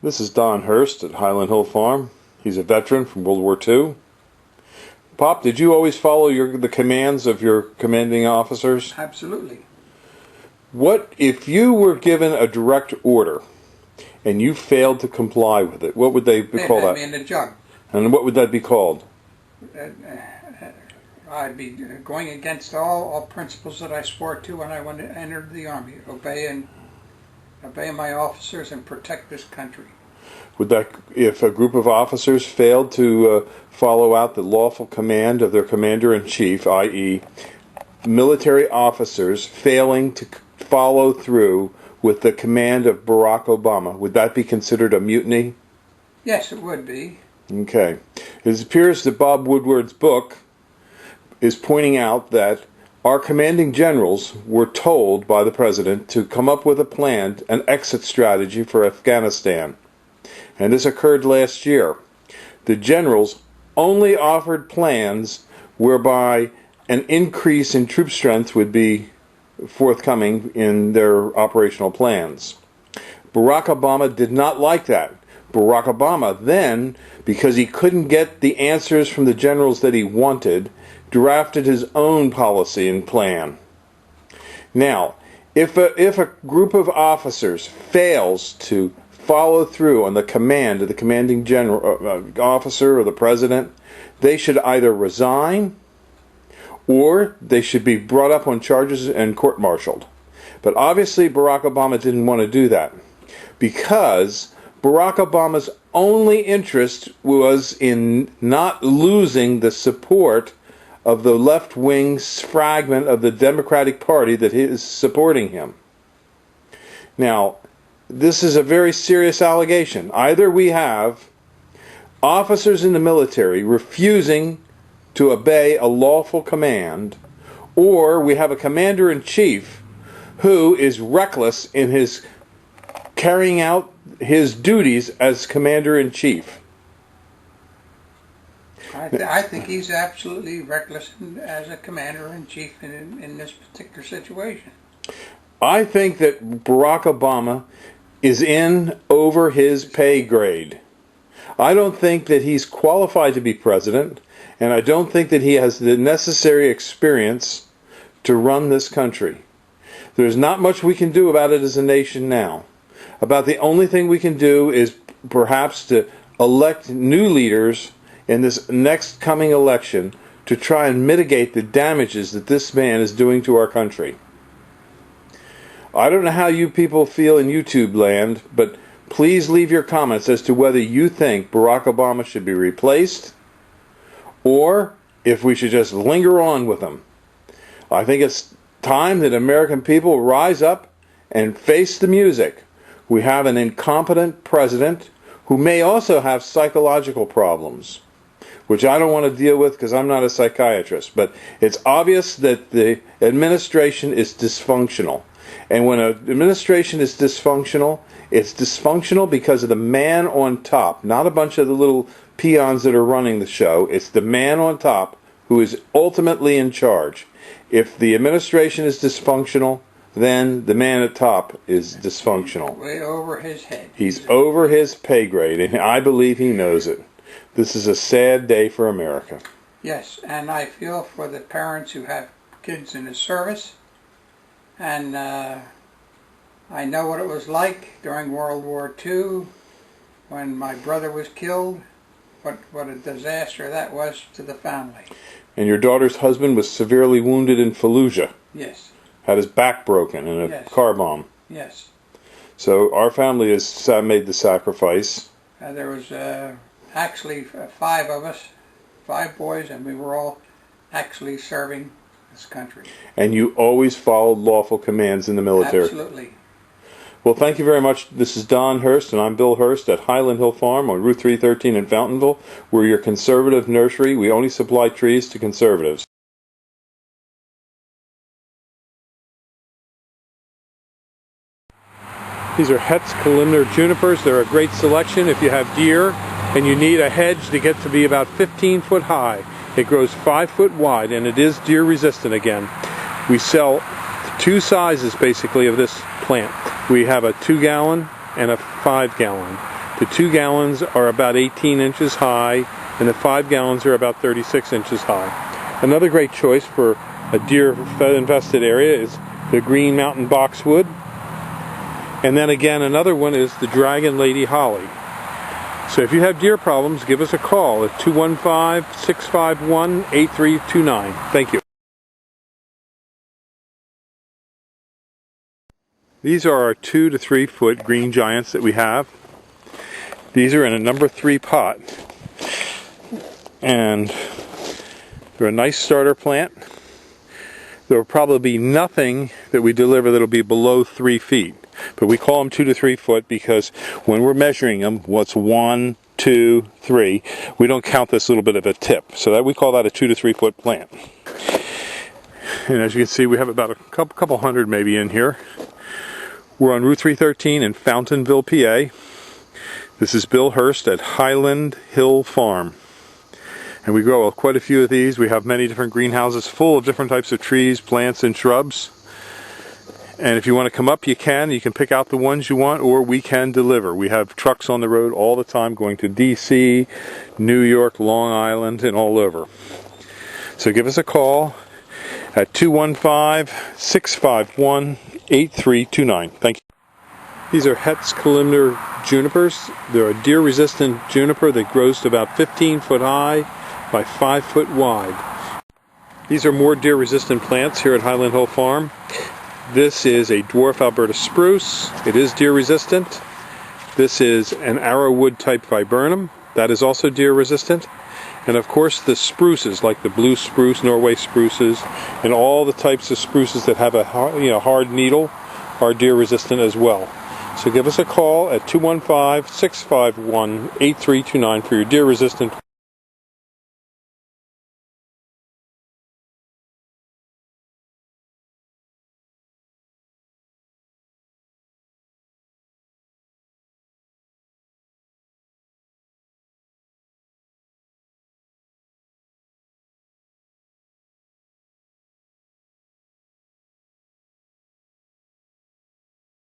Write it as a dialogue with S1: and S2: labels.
S1: This is Don Hurst at Highland Hill Farm. He's a veteran from World War II. Pop, did you always follow the commands of your commanding officers?
S2: Absolutely.
S1: What if you were given a direct order and you failed to comply with it? What would they call that?
S2: They'd have me in the jug.
S1: And what would that be called?
S2: I'd be going against all principles that I swore to when I entered the Army. Obey my officers and protect this country.
S1: Would that, if a group of officers failed to follow out the lawful command of their commander-in-chief, i.e., military officers failing to follow through with the command of Barack Obama, would that be considered a mutiny?
S2: Yes, it would be.
S1: Okay. It appears that Bob Woodward's book is pointing out that our commanding generals were told by the president to come up with a plan, an exit strategy for Afghanistan. And this occurred last year. The generals only offered plans whereby an increase in troop strength would be forthcoming in their operational plans. Barack Obama did not like that. Barack Obama then, because he couldn't get the answers from the generals that he wanted, drafted his own policy and plan. Now, if a group of officers fails to follow through on the command of the commanding general officer or the president, they should either resign or they should be brought up on charges and court-martialed. But obviously Barack Obama didn't want to do that because Barack Obama's only interest was in not losing the support of the left-wing fragment of the Democratic Party that is supporting him. Now, this is a very serious allegation. Either we have officers in the military refusing to obey a lawful command, or we have a commander-in-chief who is reckless in his carrying out his duties as commander-in-chief.
S2: I think he's absolutely reckless as a commander-in-chief in this particular situation.
S1: I think that Barack Obama is in over his pay grade. I don't think that he's qualified to be president, and I don't think that he has the necessary experience to run this country. There's not much we can do about it as a nation now. About the only thing we can do is perhaps to elect new leaders in this next coming election to try and mitigate the damages that this man is doing to our country. I don't know how you people feel in YouTube land, but please leave your comments as to whether you think Barack Obama should be replaced or if we should just linger on with him. I think it's time that American people rise up and face the music. We have an incompetent president who may also have psychological problems, which I don't want to deal with because I'm not a psychiatrist. But it's obvious that the administration is dysfunctional. And when an administration is dysfunctional, it's dysfunctional because of the man on top, not a bunch of the little peons that are running the show. It's the man on top who is ultimately in charge. If the administration is dysfunctional, then the man at top is dysfunctional.
S2: Way over his head.
S1: He's over his pay grade, and I believe he knows it. This is a sad day for America.
S2: Yes, and I feel for the parents who have kids in the service. And I know what it was like during World War II when my brother was killed. What a disaster that was to the family.
S1: And your daughter's husband was severely wounded in Fallujah.
S2: Yes.
S1: Had his back broken in a car bomb.
S2: Yes.
S1: So our family has made the sacrifice.
S2: There was actually 5 of us, 5 boys, and we were all actually serving this country.
S1: And you always followed lawful commands in the military.
S2: Absolutely.
S1: Well, thank you very much. This is Don Hurst, and I'm Bill Hurst at Highland Hill Farm on Route 313 in Fountainville. We're your conservative nursery. We only supply trees to conservatives. These are Hetz columnar junipers. They're a great selection if you have deer and you need a hedge to get to be about 15 foot high. It grows 5 foot wide, and it is deer resistant again. We sell 2 sizes basically of this plant. We have a 2-gallon and a 5-gallon. The 2 gallons are about 18 inches high, and the 5 gallons are about 36 inches high. Another great choice for a deer-infested area is the Green Mountain Boxwood. And then again, another one is the Dragon Lady Holly. So if you have deer problems, give us a call at 215-651-8329. Thank you. These are our 2 to 3 foot green giants that we have. These are in a number 3 pot. And they're a nice starter plant. There will probably be nothing that we deliver that will be below 3 feet. But we call them 2 to 3 foot because when we're measuring them, what's 1, 2, 3, we don't count this little bit of a tip. So that we call that a 2 to 3 foot plant. And as you can see, we have about a couple hundred maybe in here. We're on Route 313 in Fountainville, PA. This is Bill Hurst at Highland Hill Farm. And we grow quite a few of these. We have many different greenhouses full of different types of trees, plants, and shrubs. And if you want to come up, you can. You can pick out the ones you want, or we can deliver. We have trucks on the road all the time going to DC, New York, Long Island, and all over. So give us a call at 215-651-8329. Thank you. These are Hetz columnar junipers. They're a deer-resistant juniper that grows to about 15 foot high by 5 foot wide. These are more deer-resistant plants here at Highland Hill Farm. This is a dwarf Alberta spruce. It is deer-resistant. This is an arrowwood type viburnum. That is also deer-resistant. And of course the spruces, like the blue spruce, Norway spruces, and all the types of spruces that have a hard needle are deer-resistant as well. So give us a call at 215-651-8329 for your deer-resistant